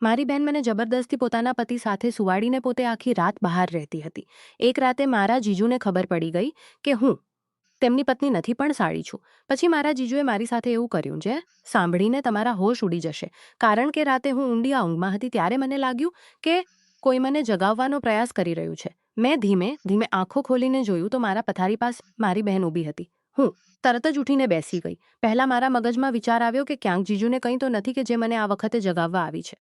મારી બહેન મને જબરદસ્તી પોતાના પતિ સાથે સુવાડીને પોતે આખી રાત બહાર રહેતી હતી. એક રાતે મારા જીજુને ખબર પડી ગઈ કે હું તેમની પત્ની નથી પણ સાળી છું. પછી મારા જીજુએ મારી સાથે એવું કર્યું જે સાંભળીને તમારા હોશ ઉડી જશે. કારણ કે રાતે હું ઊંડી ઊંઘમાં હતી ત્યારે મને લાગ્યું કે કોઈ મને જગાવવાનો પ્રયાસ કરી રહ્યું છે. મેં ધીમે ધીમે આંખો ખોલીને જોયું તો મારા પથારી પાસે મારી બહેન ઊભી હતી. હું તરત જ ઉઠીને બેસી ગઈ. પહેલા મારા મગજમાં વિચાર આવ્યો કે ક્યાંક જીજુને કંઈ તો નથી કે જે મને આ વખતે જગાવવા આવી છે.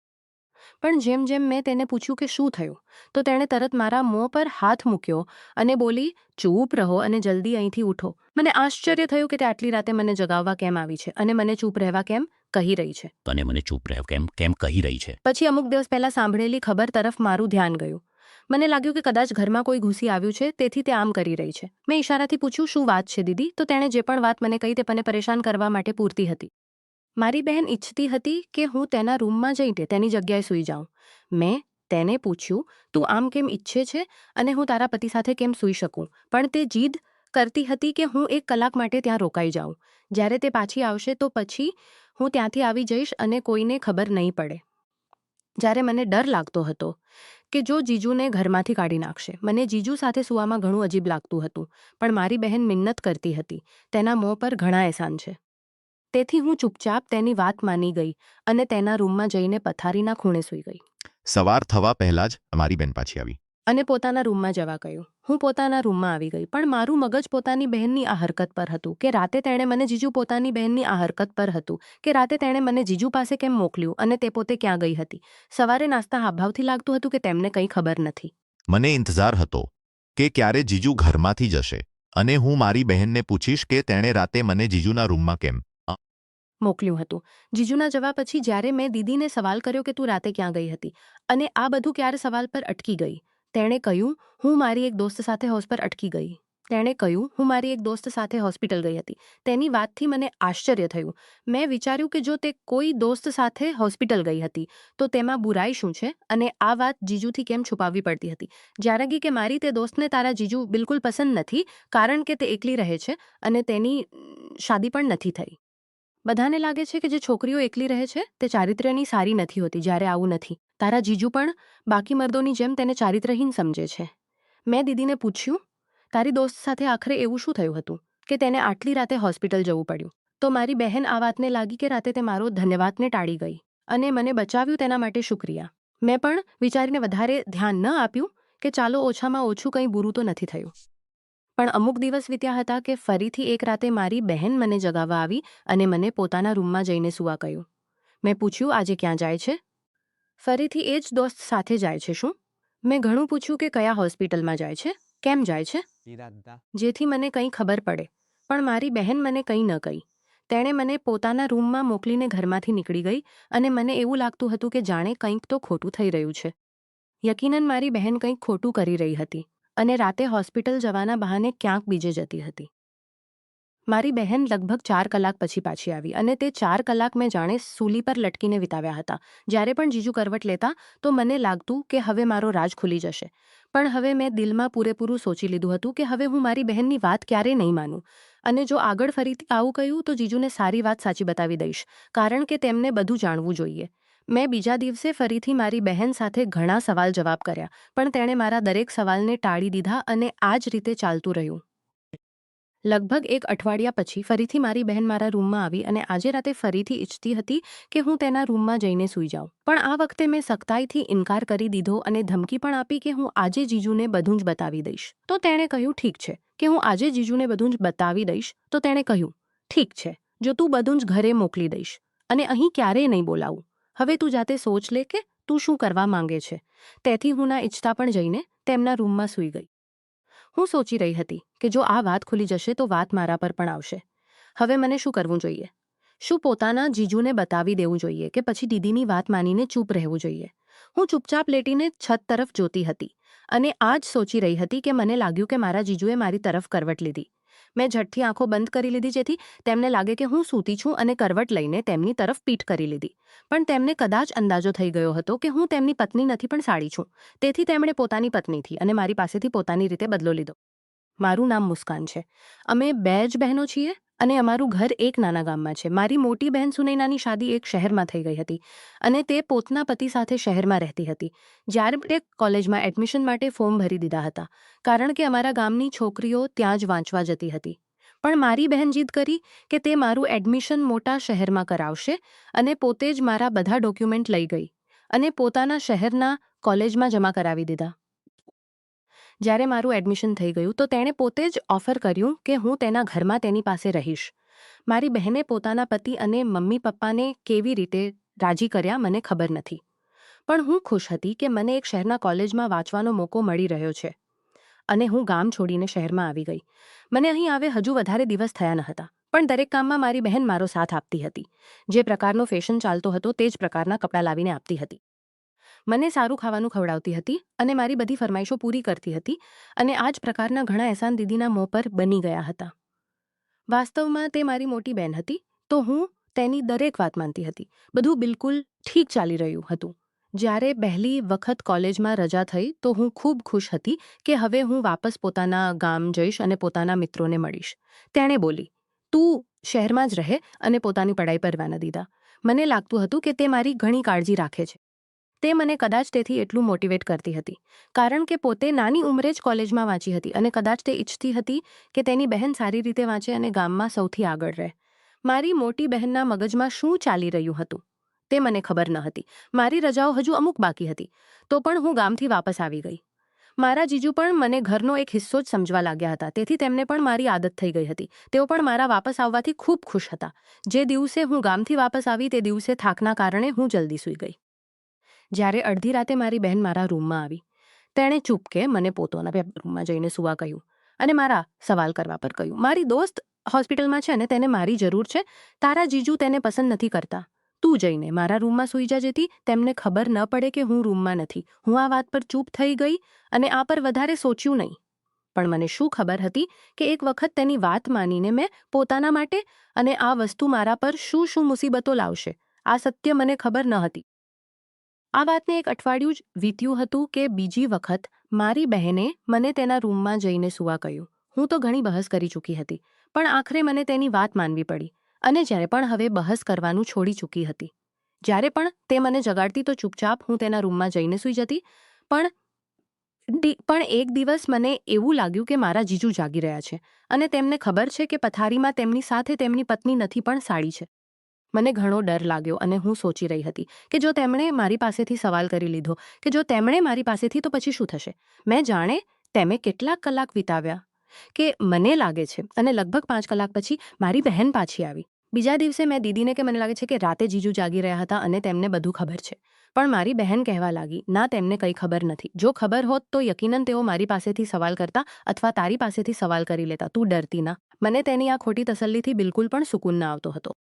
પણ જેમ જેમ મેં તેને પૂછ્યું કે શું થયું, તો તેણે તરત મારા મોં પર હાથ મૂક્યો અને બોલી, ચૂપ રહો અને જલ્દી અહીંથી ઉઠો. મને આશ્ચર્ય થયું કે તે આટલી રાતે મને જગાવવા કેમ આવી છે અને મને ચૂપ રહેવા કેમ કહી રહી છે. તને મને ચૂપ રહેવ કેમ કેમ કહી રહી છે? પછી અમુક દિવસ પહેલા સાંભળેલી ખબર તરફ મારું ધ્યાન ગયું. મને લાગ્યું કે કદાચ ઘરમાં કોઈ ઘૂસી આવ્યું છે, તેથી તે આમ કરી રહી છે. મેં ઈશારાથી પૂછ્યું, શું વાત છે દીદી? તો તેણે જે પણ વાત મને કહી તે મને પરેશાન કરવા માટે પૂરતી હતી. મારી બહેન ઈચ્છતી હતી કે હું તેના રૂમમાં જઈને તેની જગ્યાએ સૂઈ જાઉં. મેં તેને પૂછ્યું, તું આમ કેમ ઈચ્છે છે અને હું તારા પતિ સાથે કેમ સૂઈ શકું? પણ તે જીદ કરતી હતી કે હું 1 કલાક માટે ત્યાં રોકાઈ જાઉં. જ્યારે તે પાછી આવશે તો પછી હું ત્યાંથી આવી જઈશ અને કોઈને ખબર નહીં પડે. જ્યારે મને ડર લાગતો હતો કે જો જીજુને ઘરમાંથી કાઢી નાખશે. મને જીજુ સાથે સૂવામાં ઘણું અજીબ લાગતું હતું, પણ મારી બહેન મિન્નત કરતી હતી. તેના મોં પર ઘણા એહસાન છે. તેથી હું ચૂપચાપ તેની વાત માની ગઈ અને તેના રૂમમાં જઈને પથારીના ખૂણે સૂઈ ગઈ. સવાર થવા પહેલા જ મારી બેન પાછી આવી અને પોતાના રૂમમાં જવા કહ્યું. હું પોતાના રૂમમાં આવી ગઈ, પણ મારું મગજ પોતાની બહેનની આ હરકત પર હતું કે રાતે તેણે મને જીજુ પોતાની બહેનની આ હરકત પર હતું કે રાતે તેણે મને જીજુ પાસે કેમ મોકલ્યું અને તે પોતે ક્યાં ગઈ હતી. સવારે નાસ્તા હાવભાવથી લાગતું હતું કે તેમને કંઈ ખબર નથી. મને ઇંતજાર હતો કે ક્યારે જીજુ ઘરમાંથી જશે અને હું મારી બહેનને પૂછીશ કે તેણે રાતે મને જીજુના રૂમમાં કેમ મોકલ્યું હતું. જીજુના જવાબ પછી જ્યારે મેં દીદીને સવાલ કર્યો કે તું રાતે ક્યાં ગઈ હતી અને આ બધું ક્યારે સવાલ પર અટકી ગઈ. તેણે કહ્યું, હું મારી એક દોસ્ત સાથે હોસ્પિટલ ગઈ હતી. તેની વાતથી મને આશ્ચર્ય થયું. મેં વિચાર્યું કે જો તે કોઈ દોસ્ત સાથે હોસ્પિટલ ગઈ હતી તો તેમાં બુરાઈ શું છે અને આ વાત જીજુથી કેમ છુપાવવી પડતી હતી. જ્યારે કે મારી તે દોસ્તને તારા જીજુ બિલકુલ પસંદ નથી, કારણ કે તે એકલી રહે છે અને તેની શાદી પણ નથી થઈ. બધાને લાગે છે કે જે છોકરીઓ એકલી રહે છે તે ચારિત્ર્યની સારી નથી હોતી, જ્યારે આવું નથી. તારા જીજુ પણ બાકી મર્દોની જેમ તેને ચારિત્રહીન સમજે છે. મેં દીદીને પૂછ્યું, તારી દોસ્ત સાથે આખરે એવું શું થયું હતું કે તેને આટલી રાતે હોસ્પિટલ જવું પડ્યું? તો મારી બહેન આ વાતને લાગી કે રાતે તે મારો ધન્યવાદને ટાળી ગઈ અને મને બચાવ્યું તેના માટે શુક્રિયા. મેં પણ વિચારીને વધારે ધ્યાન ન આપ્યું કે ચાલો ઓછામાં ઓછું કંઈ બુરું તો નથી થયું. પણ અમુક દિવસ વીત્યા હતા કે ફરીથી એક રાતે મારી બહેન મને જગાવવા આવી અને મને પોતાના રૂમમાં જઈને સૂવા કહ્યું. મેં પૂછ્યું, આજે ક્યાં જાય છે? ફરીથી એ જ દોસ્ત સાથે જાય છે શું? મેં ઘણું પૂછ્યું કે કયા હોસ્પિટલમાં જાય છે, કેમ જાય છે, જેથી મને કંઈ ખબર પડે. પણ મારી બહેન મને કંઈ ન કહી. તેણે મને પોતાના રૂમમાં મોકલીને ઘરમાંથી નીકળી ગઈ અને મને એવું લાગતું હતું કે જાણે કંઈક તો ખોટું થઈ રહ્યું છે. યકીનન મારી બહેન કંઈક ખોટું કરી રહી હતી અને રાતે હોસ્પિટલ જવાના બહાને ક્યાંક બીજે જતી હતી. મારી બહેન લગભગ 4 કલાક પછી પાછી આવી અને તે 4 કલાક મેં જાણે સૂલી પર લટકીને વિતાવ્યા હતા. જ્યારે પણ જીજુ કરવટ લેતા તો મને લાગતું કે હવે મારો રાજ ખુલી જશે. પણ હવે મેં દિલમાં પૂરેપૂરું સોચી લીધું હતું કે હવે હું મારી બહેનની વાત ક્યારેય નહીં માનું અને જો આગળ ફરીથી આવું કહ્યું તો જીજુને સારી વાત સાચી બતાવી દઈશ, કારણ કે તેમને બધું જાણવું જોઈએ. મેં બીજા દિવસે ફરીથી મારી બહેન સાથે ઘણા સવાલ જવાબ કર્યા, પણ તેણે મારા દરેક સવાલને ટાળી દીધા અને આ જ રીતે ચાલતું રહ્યું. લગભગ 1 અઠવાડિયા પછી ફરીથી મારી બહેન મારા રૂમમાં આવી અને આજે રાતે ફરીથી ઈચ્છતી હતી કે હું તેના રૂમમાં જઈને સૂઈ જાઉં. પણ આ વખતે મેં સખ્તાઈથી ઇનકાર કરી દીધો અને ધમકી પણ આપી કે હું આજે જીજુને બધું જ બતાવી દઈશ. તો તેણે કહ્યું, ઠીક છે, કે હું આજે જીજુને બધું જ બતાવી દઈશ. તો તેણે કહ્યું, ઠીક છે, જો તું બધું જ ઘરે મોકલી દઈશ અને અહીં ક્યારેય નહીં બોલાવું. હવે તું જાતે સોચ લે કે તું શું કરવા માંગે છે. તેથી હું ના ઈચ્છતા પણ જઈને તેમના રૂમમાં સૂઈ ગઈ. હું સોચી રહી હતી કે જો આ વાત ખુલી જશે તો વાત મારા પર પણ આવશે. હવે મને શું કરવું જોઈએ? શું પોતાના જીજુને બતાવી દેવું જોઈએ કે પછી દીદીની વાત માનીને ચૂપ રહેવું જોઈએ? હું ચૂપચાપ લેટીને છત તરફ જોતી હતી અને આ જ સોચી રહી હતી કે મને લાગ્યું કે મારા જીજુએ મારી તરફ કરવટ લીધી. મેં ઝટથી આંખો બંધ કરી લીધી જેથી તેમને લાગે કે હું સૂતી છું અને કરવટ લઈને તેમની તરફ પીઠ કરી લીધી. પણ તેમને કદાચ અંદાજો થઈ ગયો હતો કે હું તેમની પત્ની નથી પણ સાળી છું. તેથી તેમણે પોતાની પત્નીથી અને મારી પાસેથી પોતાની રીતે બદલો લીધો. મારું નામ મુસ્કાન છે. અમે 2 જ બહેનો છીએ અને અમારું ઘર એક નાના ગામમાં છે. મારી મોટી બહેન સુનૈનાની શાદી એક શહેરમાં થઈ ગઈ હતી અને તે પોતાના પતિ સાથે શહેરમાં રહેતી હતી. જ્યારે તે કોલેજમાં એડમિશન માટે ફોર્મ ભરી દીધા હતા, કારણ કે અમારા ગામની છોકરીઓ ત્યાં જ વાંચવા જતી હતી. પણ મારી બહેન જીદ કરી કે તે મારું એડમિશન મોટા શહેરમાં કરાવશે અને પોતે જ મારા બધા ડોક્યુમેન્ટ લઈ ગઈ અને પોતાના શહેરના કોલેજમાં જમા કરાવી દીધા. જ્યારે મારું એડમિશન થઈ ગયું તો તેણે પોતે જ ઓફર કર્યું કે હું તેના ઘરમાં તેની પાસે રહીશ. મારી બહેને પોતાના પતિ અને મમ્મી પપ્પાને કેવી રીતે રાજી કર્યા મને ખબર નથી, પણ હું ખુશ હતી કે મને એક શહેરના કોલેજમાં વાંચવાનો મોકો મળી રહ્યો છે અને હું ગામ છોડીને શહેરમાં આવી ગઈ. મને અહીં આવે હજુ વધારે દિવસ થયા ન હતા, પણ દરેક કામમાં મારી બહેન મારો સાથ આપતી હતી. જે પ્રકારનો ફેશન ચાલતો હતો તે જ પ્રકારના કપડાં લાવીને આપતી હતી. મને સારું ખાવાનું ખવડાવતી હતી અને મારી બધી ફરમાઈશો પૂરી કરતી હતી અને આ જ પ્રકારના ઘણા એહસાન દીદીના મોં પર બની ગયા હતા. વાસ્તવમાં તે મારી મોટી બહેન હતી, તો હું તેની દરેક વાત માનતી હતી. બધું બિલકુલ ઠીક ચાલી રહ્યું હતું. જ્યારે પહેલી વખત કોલેજમાં રજા થઈ તો હું ખૂબ ખુશ હતી કે હવે હું વાપસ પોતાના ગામ જઈશ અને પોતાના મિત્રોને મળીશ. તેણે બોલી, "તું શહેરમાં જ રહે અને પોતાની પઢાઈ પર ધ્યાન દીધા." મને લાગતું હતું કે તે મારી ઘણી કાળજી રાખે છે. તે મને કદાચ તેથી એટલું મોટિવેટ કરતી હતી, કારણ કે પોતે નાની ઉંમરે જ કોલેજમાં વાંચી હતી અને કદાચ તે ઈચ્છતી હતી કે તેની બહેન સારી રીતે વાંચે અને ગામમાં સૌથી આગળ રહે. મારી મોટી બહેનના મગજમાં શું ચાલી રહ્યું હતું તે મને ખબર ન હતી. મારી રજાઓ હજુ અમુક બાકી હતી, તો પણ હું ગામથી વાપસ આવી ગઈ. મારા જીજુ પણ મને ઘરનો એક હિસ્સો જ સમજવા લાગ્યા હતા, તેથી તેમને પણ મારી આદત થઈ ગઈ હતી. તેઓ પણ મારા વાપસ આવવાથી ખૂબ ખુશ હતા. જે દિવસે હું ગામથી વાપસ આવી તે દિવસે થાકના કારણે હું જલ્દી સૂઈ ગઈ. જ્યારે અડધી રાતે મારી બહેન મારા રૂમમાં આવી, તેણે ચૂપકે મને પોતાના રૂમમાં જઈને સૂવા કહ્યું અને મારા સવાલ કરવા પર કહ્યું, "મારી દોસ્ત હોસ્પિટલમાં છે અને તેને મારી જરૂર છે. તારા જીજુ તેને પસંદ નથી કરતા. તું જઈને મારા રૂમમાં સૂઈ જા જેથી તેમને ખબર ન પડે કે હું રૂમમાં નથી." હું આ વાત પર ચૂપ થઈ ગઈ અને આ પર વધારે સોચ્યું નહીં. પણ મને શું ખબર હતી કે એક વખત તેની વાત માનીને મેં પોતાના માટે અને આ વસ્તુ મારા પર શું શું મુસીબતો લાવશે, આ સત્ય મને ખબર ન હતી. આ વાતને એક અઠવાડિયું જ વીત્યું હતું કે બીજી વખત મારી બહેને મને તેના રૂમમાં જઈને સૂવા કહ્યું. હું તો ઘણી બહસ કરી ચૂકી હતી, પણ આખરે મને તેની વાત માનવી પડી અને જ્યારે પણ હવે બહસ કરવાનું છોડી ચૂકી હતી. જ્યારે પણ તે મને જગાડતી તો ચૂપચાપ હું તેના રૂમમાં જઈને સૂઈ જતી. પણ એક દિવસ મને એવું લાગ્યું કે મારા જીજુ જાગી રહ્યા છે અને તેમને ખબર છે કે પથારીમાં તેમની સાથે તેમની પત્ની નથી પણ સાડી છે. મને ઘણો ડર લાગ્યો અને હું સોચી રહી હતી કે જો તેમણે મારી પાસેથી સવાલ કરી લીધો કે જો તેમણે મારી પાસેથી તો પછી શું થશે. મેં જાણે તેમે કેટલાક કલાક વિતાવ્યા કે મને લાગે છે અને લગભગ 5 કલાક પછી મારી બહેન પાછી આવી. બીજા દિવસે મેં દીદીને કે મને લાગે છે કે રાતે જીજુ જાગી રહ્યા હતા અને તેમને બધું ખબર છે. પણ મારી બહેન કહેવા લાગી, "ના, તેમને કંઈ ખબર નથી. જો ખબર હોત તો યકીનન તેઓ મારી પાસેથી સવાલ કરતા અથવા તારી પાસેથી સવાલ કરી લેતા. તું ડરતી ના." મને તેની આ ખોટી તસલ્લીથી બિલકુલ પણ સુકૂન ન આવતો હતો.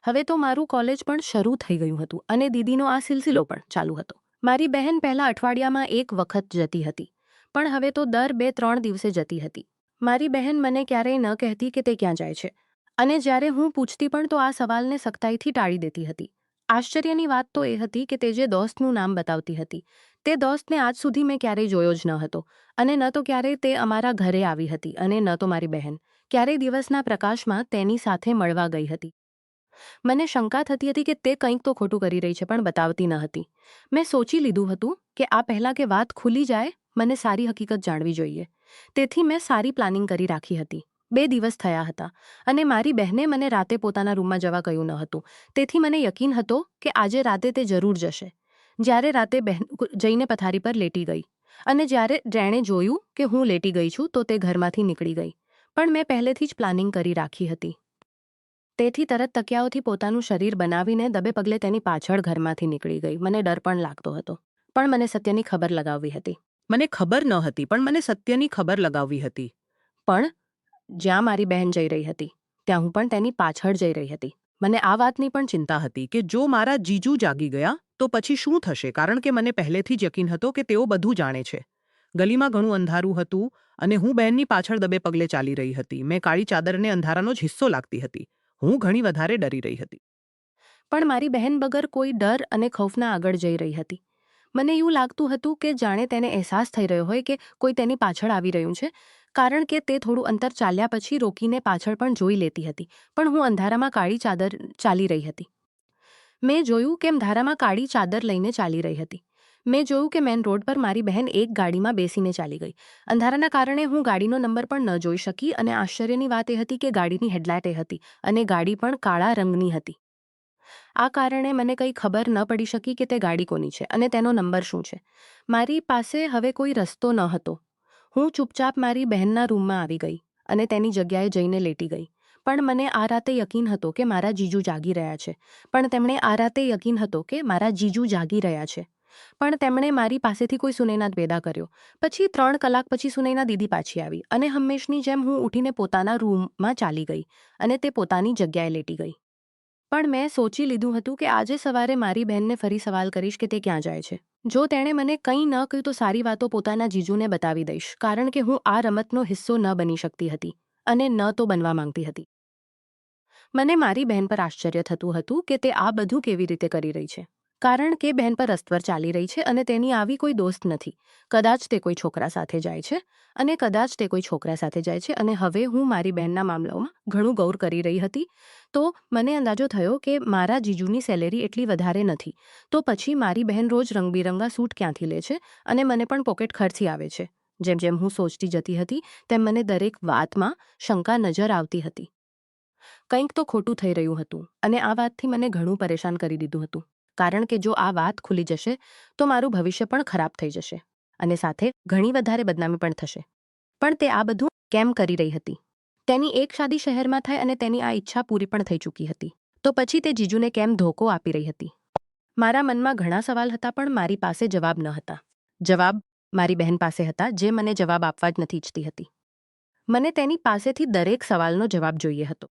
હવે તો મારું કોલેજ પણ શરૂ થઈ ગયું હતું અને દીદીનો આ સિલસિલો પણ ચાલુ હતો. મારી બહેન પહેલાં અઠવાડિયામાં એક વખત જતી હતી, પણ હવે તો દર 2-3 દિવસે જતી હતી. મારી બહેન મને ક્યારેય ન કહેતી કે તે ક્યાં જાય છે અને જ્યારે હું પૂછતી પણ તો આ સવાલને સખ્તાઈથી ટાળી દેતી હતી. આશ્ચર્યની વાત તો એ હતી કે તે જે દોસ્તનું નામ બતાવતી હતી તે દોસ્તને આજ સુધી મેં ક્યારેય જોયો જ ન હતો અને ન તો ક્યારેય તે અમારા ઘરે આવી હતી અને ન તો મારી બહેન ક્યારેય દિવસના પ્રકાશમાં તેની સાથે મળવા ગઈ હતી. મને શંકા થતી હતી કે તે કંઈક તો ખોટું કરી રહી છે પણ બતાવતી ન હતી. મેં સોચી લીધું હતું કે આ પહેલાં કે વાત ખુલી જાય મને સારી હકીકત જાણવી જોઈએ. તેથી મેં સારી પ્લાનિંગ કરી રાખી હતી. 2 દિવસ થયા હતા અને મારી બહેને મને રાતે પોતાના રૂમમાં જવા કહ્યું ન હતું, તેથી મને યકીન હતો કે આજે રાતે તે જરૂર જશે. જ્યારે રાતે બહેન જઈને પથારી પર લેટી ગઈ અને જ્યારે તેણે જોયું કે હું લેટી ગઈ છું તો તે ઘરમાંથી નીકળી ગઈ. પણ મેં પહેલેથી જ પ્લાનિંગ કરી રાખી હતી. તેથી તરત તકિયાઓથી પોતાનું શરીર બનાવીને દબે પગલે તેની પાછળ ઘરમાંથી નીકળી ગઈ. મને ડર પણ લાગતો હતો, પણ મને સત્યની ખબર લગાવવી હતી. મને ખબર ન હતી પણ મને સત્યની ખબર લગાવવી હતી. પણ જ્યાં મારી બહેન જઈ રહી હતી ત્યાં હું પણ તેની પાછળ જઈ રહી હતી. મને આ વાતની પણ ચિંતા હતી કે જો મારા જીજુ જાગી ગયા તો પછી શું થશે, કારણ કે મને પહેલેથી જ યકીન હતો કે તેઓ બધું જાણે છે. ગલીમાં ઘણું અંધારું હતું અને હું બહેનની પાછળ દબે પગલે ચાલી રહી હતી. મેં કાળી ચાદરને અંધારાનો જ હિસ્સો લાગતી હતી. હું ઘણી વધારે ડરી રહી હતી. પણ મારી બહેન વગર કોઈ ડર અને ખૌફના આગળ જઈ રહી હતી. મને એવું લાગતું હતું કે જાણે તેને અહેસાસ થઈ રહ્યો હોય કે કોઈ તેની પાછળ આવી રહ્યું છે, કારણ કે તે થોડું અંતર ચાલ્યા પછી રોકીને પાછળ પણ જોઈ લેતી હતી, પણ હું અંધારામાં કાળી ચાદર ચાલી રહી હતી. મેં જોયું કે ધારામાં કાળી ચાદર લઈને ચાલી રહી હતી. મેં જોયું કે મેન રોડ પર મારી બહેન એક ગાડીમાં બેસીને ચાલી ગઈ. અંધારાના કારણે હું ગાડીનો નંબર પણ ન જોઈ શકી અને આશ્ચર્યની વાત એ હતી કે ગાડીની હેડલાઇટ એ હતી અને ગાડી પણ કાળા રંગની હતી. આ કારણે મને કંઈ ખબર ન પડી શકી કે તે ગાડી કોની છે અને તેનો નંબર શું છે. મારી પાસે હવે કોઈ રસ્તો ન હતો. હું ચૂપચાપ મારી બહેનના રૂમમાં આવી ગઈ અને તેની જગ્યાએ જઈને લેટી ગઈ. પણ મને આ રાતે યકીન હતો કે મારા જીજુ જાગી રહ્યા છે. પણ તેમણે મારી પાસેથી કોઈ સુનૈનાદ પેદા કર્યો. પછી 3 કલાક પછી સુનૈના દીદી પાછી આવી અને હંમેશની જેમ હું ઉઠીને પોતાના રૂમમાં ચાલી ગઈ અને તે પોતાની જગ્યાએ લેટી ગઈ. પણ મેં સોચી લીધું હતું કે આજે સવારે મારી બહેનને ફરી સવાલ કરીશ કે તે ક્યાં જાય છે. જો તેણે મને કંઈ ન કહ્યું તો સારી વાતો પોતાના જીજુને બતાવી દઈશ, કારણ કે હું આ રમતનો હિસ્સો ન બની શકતી હતી અને ન તો બનવા માંગતી હતી. મને મારી બહેન પર આશ્ચર્ય થતું હતું કે તે આ બધું કેવી રીતે કરી રહી છે. કારણ કે બહેન પર અસ્તવર ચાલી રહી છે અને તેની આવી કોઈ દોસ્ત નથી. કદાચ તે કોઈ છોકરા સાથે જાય છે અને હવે હું મારી બહેનના મામલામાં ઘણું ગૌર કરી રહી હતી. તો મને અંદાજો થયો કે મારા જીજુની સેલેરી એટલી વધારે નથી. તો પછી મારી બહેન રોજ રંગબેરંગા સૂટ ક્યાંથી લે છે અને મને પણ પોકેટ ખર્ચી આવે છે. જેમ જેમ હું સોચતી જતી હતી તેમ મને દરેક વાતમાં શંકા નજર આવતી હતી. કંઈક તો ખોટું થઈ રહ્યું હતું અને આ વાતથી મને ઘણું પરેશાન કરી દીધું હતું. કારણ કે જો આ વાત ખુલી જશે તો મારું ભવિષ્ય પણ ખરાબ થઈ જશે અને સાથે ઘણી વધારે બદનામી પણ થશે. પણ તે આ બધું કેમ કરી રહી હતી? તેની એક શાદી શહેરમાં થાય અને તેની આ ઈચ્છા પૂરી પણ થઈ ચૂકી હતી. તો પછી તે જીજુને કેમ ધોકો આપી રહી હતી? મારા મનમાં ઘણા સવાલ હતા પણ મારી પાસે જવાબ ન હતા. જવાબ મારી બહેન પાસે હતા, જે મને જવાબ આપવા જ નથી ઈચ્છતી હતી. મને તેની પાસેથી દરેક સવાલનો જવાબ જોઈએ હતો.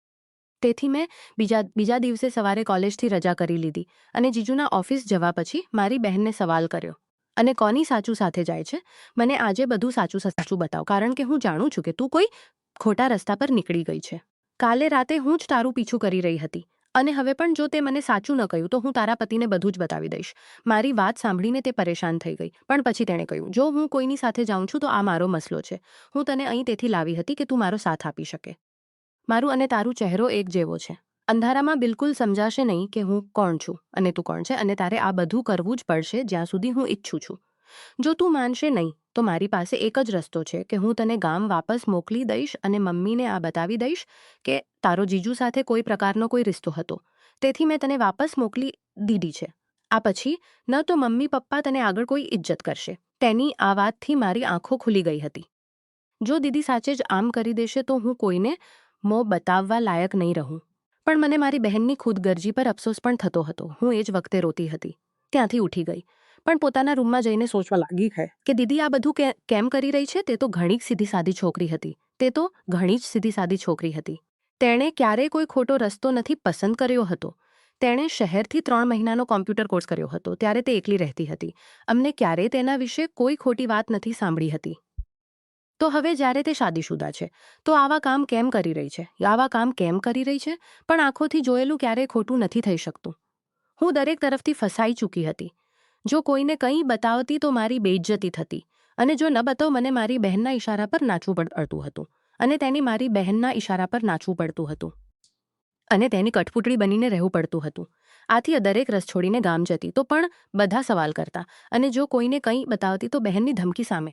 તેથી મેં બીજા દિવસે સવારે કોલેજથી રજા કરી લીધી અને જીજુના ઓફિસ જવા પછી મારી બહેનને સવાલ કર્યો, અને કોની સાચું સાથે જાય છે? મને આજે બધું સાચું બતાવ, કારણ કે હું જાણું છું કે તું કોઈ ખોટા રસ્તા પર નીકળી ગઈ છે. કાલે રાતે હું જ તારું પીછું કરી રહી હતી અને હવે પણ જો તે મને સાચું ન કહ્યું તો હું તારા પતિને બધું જ બતાવી દઈશ. મારી વાત સાંભળીને તે પરેશાન થઈ ગઈ, પણ પછી તેણે કહ્યું, જો હું કોઈની સાથે જાઉં છું તો આ મારો મસલો છે. હું તને અહીં તેથી લાવી હતી કે તું મારો સાથ આપી શકે. મારું અને તારું ચહેરો એક જેવો છે. અંધારામાં બિલકુલ સમજાશે નહીં કે હું કોણ છું અને તું કોણ છે, અને તારે આ બધું કરવું જ પડશે જ્યાં સુધી હું ઈચ્છું છું. જો તું માનશે નહીં તો મારી પાસે એક જ રસ્તો છે કે હું તને ગામ વાપસ મોકલી દઈશ અને મમ્મીને આ બતાવી દઈશ કે તારો જીજુ સાથે કોઈ પ્રકારનો કોઈ રિશ્તો હતો. તેથી મેં તને વાપસ મોકલી દીધી છે. આ પછી ન તો મમ્મી પપ્પા તને આગળ કોઈ ઇજ્જત કરશે. તેની આ વાતથી મારી આંખો ખુલી ગઈ હતી. જો દીદી સાચે જ આમ કરી દેશે તો હું કોઈને મોં બતાવવા લાયક નહીં રહું. પણ મને મારી બહેનની ખુદગર્જી પર અફસોસ પણ થતો હતો. હું એ જ વખતે રોતી હતી. ત્યાંથી ઉઠી ગઈ, પણ પોતાના રૂમમાં જઈને સોચવા લાગી કે દીદી આ બધું કેમ કરી રહી છે? તે તો ઘણી જ સીધી સાદી છોકરી હતી. તેણે ક્યારેય કોઈ ખોટો રસ્તો નથી પસંદ કર્યો હતો. તેણે શહેરથી 3 મહિનાનો કોમ્પ્યુટર કોર્સ કર્યો હતો. ત્યારે તે એકલી રહેતી હતી. અમને ક્યારેય તેના વિશે કોઈ ખોટી વાત નથી સાંભળી હતી. તો હવે જ્યારે તે શાદીશુદા છે તો આવા કામ કેમ કરી રહી છે? પણ આંખોથી જોયેલું ક્યારેય ખોટું નથી થઈ શકતું. હું દરેક તરફથી ફસાઈ ચૂકી હતી. જો કોઈને કંઈ બતાવતી તો મારી બેઇજ્જતી થતી, અને જો ન બતાવ મને મારી બહેનના ઈશારા પર નાચવું પડતું હતું અને તેની મારી બહેનના ઈશારા પર નાચવું પડતું હતું અને તેની કઠપૂતળી બનીને રહેવું પડતું હતું. આથી દરેક રસ છોડીને ગામ જતી તો પણ બધા સવાલ કરતા, અને જો કોઈને કંઈ બતાવતી તો બહેનની ધમકી સામે.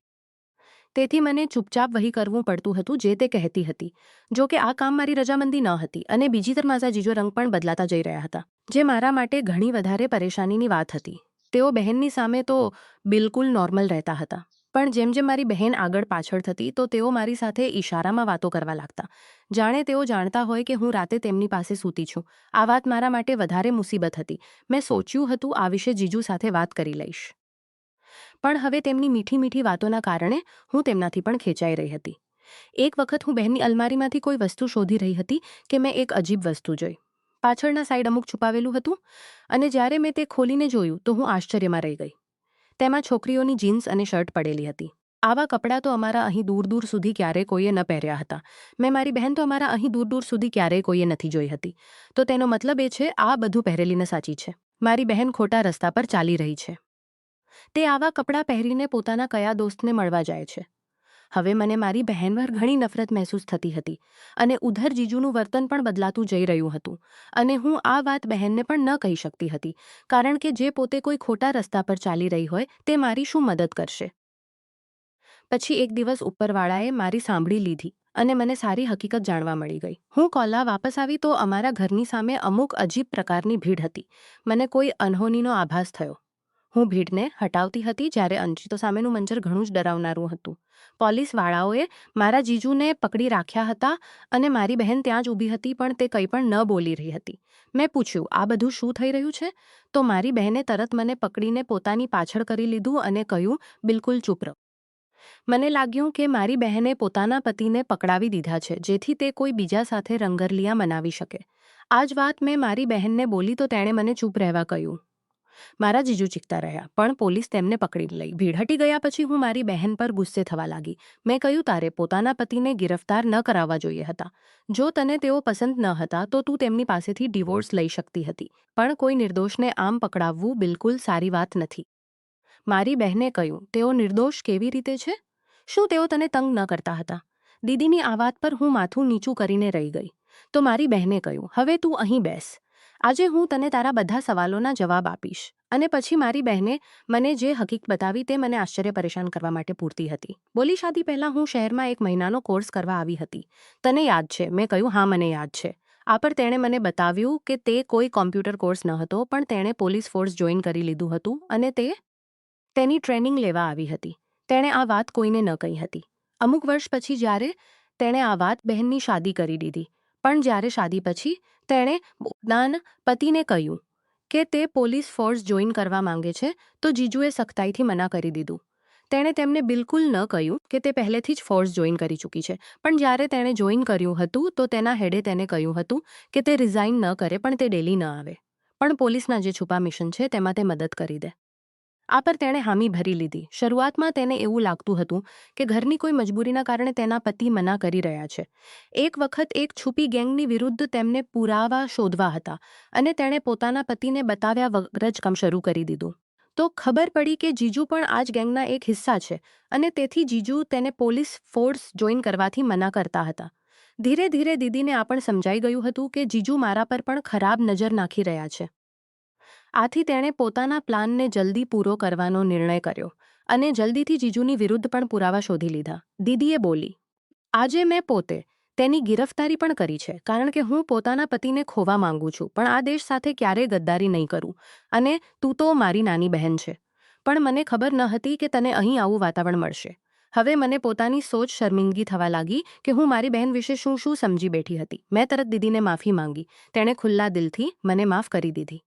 તેથી મને ચૂપચાપ વહી કરવું પડતું હતું જે તે કહેતી હતી. જો કે આ કામ મારી રજામંદી ન હતી અને બીજી તરફ મારા જીજો રંગ પણ બદલાતા જઈ રહ્યા હતા, જે મારા માટે ઘણી વધારે પરેશાનીની વાત હતી. તેઓ બહેનની સામે તો બિલકુલ નોર્મલ રહેતા હતા, પણ જેમ જેમ મારી બહેન આગળ પાછળ થતી તો તેઓ મારી સાથે ઈશારામાં વાતો કરવા લાગતા, જાણે તેઓ જાણતા હોય કે હું રાતે તેમની પાસે સૂતી છું. આ વાત મારા માટે વધારે મુસીબત હતી. મેં સોચ્યું હતું આ વિશે જીજુ સાથે વાત કરી લઈશ, પણ હવે તેમની મીઠી મીઠી વાતોના કારણે હું તેમનાથી પણ ખેંચાઈ રહી હતી. એક વખત હું બહેનની અલમારીમાંથી કોઈ વસ્તુ શોધી રહી હતી કે મેં એક અજીબ વસ્તુ જોઈ. પાછળના સાઈડ અમુક છુપાવેલું હતું, અને જ્યારે મેં તે ખોલીને જોયું તો હું આશ્ચર્યમાં રહી ગઈ. તેમાં છોકરીઓની જીન્સ અને શર્ટ પડેલી હતી. આવા કપડાં તો અમારા અહીં દૂર દૂર સુધી ક્યારેય કોઈએ ન પહેર્યા હતા. મારી બહેન તો અમારા અહીં દૂર દૂર સુધી ક્યારેય કોઈએ નથી જોઈ હતી. તો તેનો મતલબ એ છે આ બધું પહેરેલીને સાચી છે. મારી બહેન ખોટા રસ્તા પર ચાલી રહી છે. તે આવા કપડાં પહેરીને પોતાના કયા દોસ્તને મળવા જાય છે? હવે મને મારી બહેન પર ઘણી નફરત મહેસૂસ થતી હતી અને ઉધર જીજુનું વર્તન પણ બદલાતું જઈ રહ્યું હતું અને હું આ વાત બહેનને પણ ન કહી શકતી હતી કારણ કે જે પોતે કોઈ ખોટા રસ્તા પર ચાલી રહી હોય તે મારી શું મદદ કરશે. પછી એક દિવસ ઉપરવાળાએ મારી સાંભળી લીધી અને મને સારી હકીકત જાણવા મળી ગઈ. હું કોલા વાપસ આવી તો અમારા ઘરની સામે અમુક અજીબ પ્રકારની ભીડ હતી. મને કોઈ અનહોનીનો આભાસ થયો. હું ભીડને હટાવતી હતી જ્યારે અંશિતો સામેનું મંજર ઘણું જ ડરાવનારું હતું. પોલીસવાળાઓએ મારા જીજુને પકડી રાખ્યા હતા અને મારી બહેન ત્યાં જ ઊભી હતી પણ તે કંઈ પણ ન બોલી રહી હતી. મેં પૂછ્યું, આ બધું શું થઈ રહ્યું છે? તો મારી બહેને તરત મને પકડીને પોતાની પાછળ કરી લીધું અને કહ્યું, બિલકુલ ચૂપ રહો. મને લાગ્યું કે મારી બહેને પોતાના પતિને પકડાવી દીધા છે જેથી તે કોઈ બીજા સાથે રંગરલિયા મનાવી શકે. આ જ વાત મેં મારી બહેનને બોલી તો તેણે મને ચૂપ રહેવા કહ્યું. મારા જીજુ ચીખતા રહ્યા પણ પોલીસ તેમને પકડી લઈ. ભીડ હટી ગયા પછી હું મારી બહેન પર ગુસ્સે થવા લાગી. મેં કહ્યું, તારે પોતાના પતિને ગિરફ્તાર ન કરાવવા જોઈએ હતા. જો તને તેઓ પસંદ ન હતા તો તું તેમની પાસેથી ડિવોર્સ લઈ શકતી હતી પણ કોઈ નિર્દોષને આમ પકડાવવું બિલકુલ સારી વાત નથી. મારી બહેને કહ્યું, તેઓ નિર્દોષ કેવી રીતે છે? શું તેઓ તને તંગ ન કરતા હતા? દીદીની આ વાત પર હું માથું નીચું કરીને રહી ગઈ. તો મારી બહેને કહ્યું, હવે તું અહીં બેસ. આજે હું તને તારા બધા સવાલોના જવાબ આપીશ. અને પછી મારી બહેને મને જે હકીકત બતાવી તે મને આશ્ચર્ય પરેશાન કરવા માટે પૂરતી હતી. બોલી, શાદી પહેલાં હું શહેરમાં 1 મહિનાનો કોર્સ કરવા આવી હતી. તને યાદ છે? મેં કહ્યું, હા મને યાદ છે. આ પર તેણે મને બતાવ્યું કે તે કોઈ કોમ્પ્યુટર કોર્સ ન હતો પણ તેણે પોલીસ ફોર્સ જોઈન કરી લીધું હતું અને તે તેની ટ્રેનિંગ લેવા આવી હતી. તેણે આ વાત કોઈને ન કહી હતી. અમુક વર્ષ પછી જ્યારે તેણે આ વાત બહેનની શાદી કરી દીધી પણ જ્યારે શાદી પછી તેણે પોતાના પતિને કહ્યું કે તે પોલીસ ફોર્સ જોઈન કરવા માંગે છે તો જીજુએ સખ્તાઈથી મના કરી દીધું. તેણે તેમને બિલકુલ ન કહ્યું કે તે પહેલેથી જ ફોર્સ જોઈન કરી ચૂકી છે પણ જ્યારે તેણે જોઈન કર્યું હતું તો તેના હેડે તેને કહ્યું હતું કે તે રિઝાઇન ન કરે પણ તે ડેલી ન આવે પણ પોલીસના જે છુપા મિશન છે તેમાં તે મદદ કરી દે. આ પર તેણે હામી ભરી લીધી. શરૂઆતમાં તેને એવું લાગતું હતું કે ઘરની કોઈ મજબૂરીના કારણે તેના પતિ મના કરી રહ્યા છે. એક વખત એક છુપી ગેંગની વિરુદ્ધ તેમને પુરાવા શોધવા હતા અને તેણે પોતાના પતિને બતાવ્યા વગર જ કામ શરૂ કરી દીધું. તો ખબર પડી કે જીજુ પણ આ જ ગેંગના એક હિસ્સા છે અને તેથી જીજુ તેને પોલીસ ફોર્સ જોઈન કરવાથી મના કરતા હતા. ધીરે ધીરે દીદીને આ પણ સમજાઈ ગયું હતું કે જીજુ મારા પર પણ ખરાબ નજર નાખી રહ્યા છે. આથી તેણે પોતાના પ્લાનને જલ્દી પૂરો કરવાનો નિર્ણય કર્યો અને જલ્દીથી જીજુની વિરુદ્ધ પણ પુરાવા શોધી લીધા. દીદીએ બોલી, આજે મેં પોતે તેની ગિરફ્તારી પણ કરી છે કારણ કે હું પોતાના પતિને ખોવા માંગુ છું પણ આ દેશ સાથે ક્યારેય ગદ્દારી નહીં કરું અને તું તો મારી નાની બહેન છે. પણ મને ખબર ન હતી કે તને અહીં આવું વાતાવરણ મળશે. હવે મને પોતાની સોચ શર્મિંદગી થવા લાગી કે હું મારી બહેન વિશે શું શું સમજી બેઠી હતી. મેં તરત દીદીને માફી માંગી. તેણે ખુલ્લા દિલથી મને માફ કરી દીધી.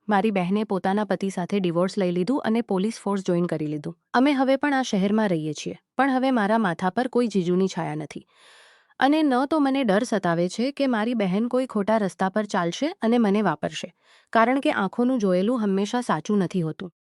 મારી બહેને પોતાના પતિ સાથે ડિવોર્સ લઈ લીધું અને પોલીસ ફોર્સ જોઈન કરી લીધું. અમે હવે પણ આ શહેરમાં રહીએ છીએ પણ હવે મારા માથા પર કોઈ જીજુની છાયા નથી અને ન તો મને ડર સતાવે છે કે મારી બહેન કોઈ ખોટા રસ્તા પર ચાલશે અને મને વાપરશે કારણ કે આંખોનું જોયેલું હંમેશા સાચું નથી હોતું.